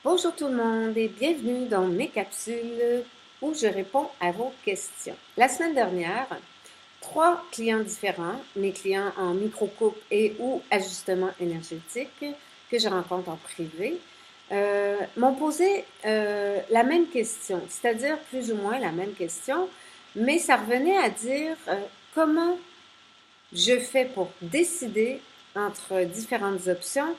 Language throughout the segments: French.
Bonjour tout le monde et bienvenue dans mes capsules où je réponds à vos questions. La semaine dernière, 3 clients différents, mes clients en micro-coupe et ou ajustement énergétique que je rencontre en privé, m'ont posé la même question, c'est-à-dire plus ou moins la même question, mais ça revenait à dire comment je fais pour décider entre différentes options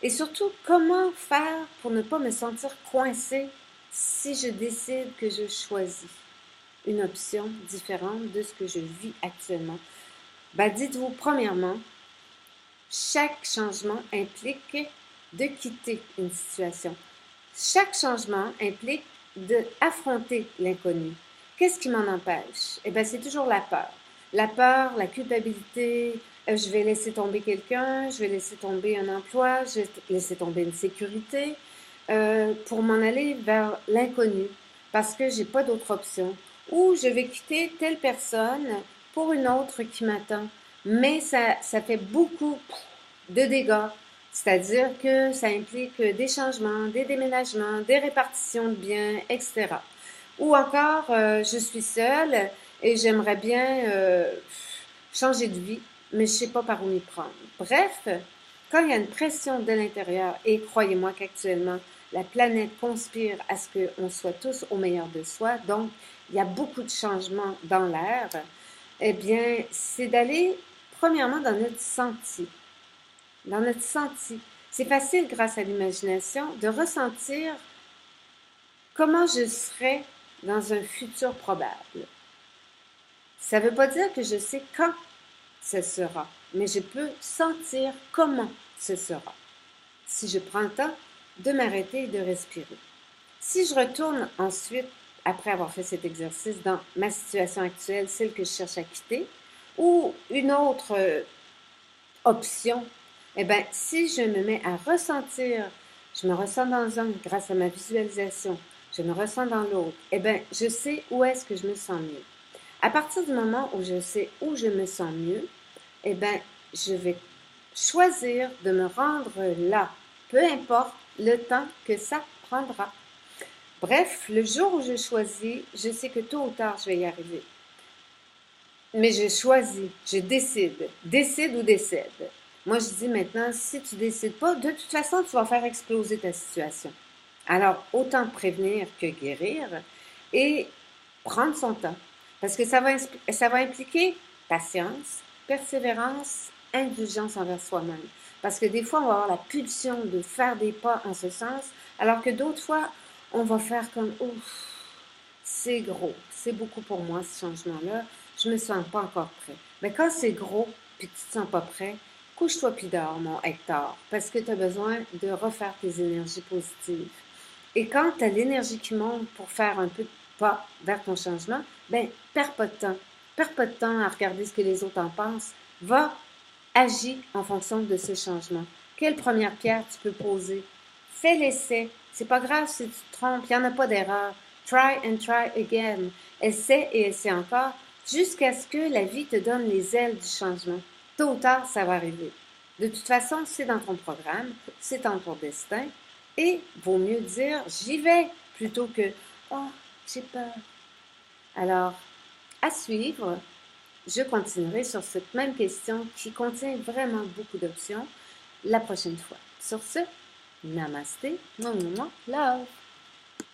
et surtout comment faire pour ne pas me sentir coincée si je décide que je choisis une option différente de ce que je vis actuellement. Dites-vous, premièrement, chaque changement implique de quitter une situation. Chaque changement implique d'affronter l'inconnu. Qu'est-ce qui m'en empêche? Eh bien, c'est toujours la peur. La peur, la culpabilité, je vais laisser tomber quelqu'un, je vais laisser tomber un emploi, je vais laisser tomber une sécurité pour m'en aller vers l'inconnu parce que j'ai pas d'autre option. Ou je vais quitter telle personne pour une autre qui m'attend. Mais ça fait beaucoup de dégâts. C'est-à-dire que ça implique des changements, des déménagements, des répartitions de biens, etc. Ou encore, je suis seule et j'aimerais bien changer de vie, mais je ne sais pas par où m'y prendre. Bref, quand il y a une pression de l'intérieur, et croyez-moi qu'actuellement, la planète conspire à ce qu'on soit tous au meilleur de soi, donc il y a beaucoup de changements dans l'air, eh bien, c'est d'aller premièrement dans notre senti. Dans notre senti. C'est facile, grâce à l'imagination, de ressentir comment je serai dans un futur probable. Ça ne veut pas dire que je sais quand ce sera, mais je peux sentir comment ce sera. Si je prends le temps de m'arrêter et de respirer. Si je retourne ensuite, après avoir fait cet exercice, dans ma situation actuelle, celle que je cherche à quitter, ou une autre option, eh bien, si je me mets à ressentir, je me ressens dans un grâce à ma visualisation, je me ressens dans l'autre, eh bien, je sais où est-ce que je me sens mieux. À partir du moment où je sais où je me sens mieux, eh bien, je vais choisir de me rendre là, peu importe le temps que ça prendra. Bref, le jour où je choisis, je sais que tôt ou tard, je vais y arriver. Mais je choisis, je décide. Décide ou décède. Moi, je dis maintenant, si tu décides pas, de toute façon, tu vas faire exploser ta situation. Alors, autant prévenir que guérir et prendre son temps. Parce que ça va impliquer patience, persévérance, indulgence envers soi-même. Parce que des fois, on va avoir la pulsion de faire des pas en ce sens, alors que d'autres fois, on va faire comme, ouf, c'est gros, c'est beaucoup pour moi ce changement-là, je me sens pas encore prêt. Mais quand c'est gros, puis que tu te sens pas prêt, couche-toi puis dors, mon Hector, parce que tu as besoin de refaire tes énergies positives. Et quand tu as l'énergie qui monte pour faire un peu de pas vers ton changement, ben perds pas de temps. Perds pas de temps à regarder ce que les autres en pensent. Va, agis en fonction de ce changement. Quelle première pierre tu peux poser? Fais l'essai. C'est pas grave si tu te trompes, il n'y en a pas d'erreur. Try and try again. Essaie et essaie encore jusqu'à ce que la vie te donne les ailes du changement. Tôt ou tard, ça va arriver. De toute façon, c'est dans ton programme, c'est dans ton destin et vaut mieux dire j'y vais plutôt que oh, j'ai peur. Alors, à suivre, je continuerai sur cette même question qui contient vraiment beaucoup d'options la prochaine fois. Sur ce, namasté, love.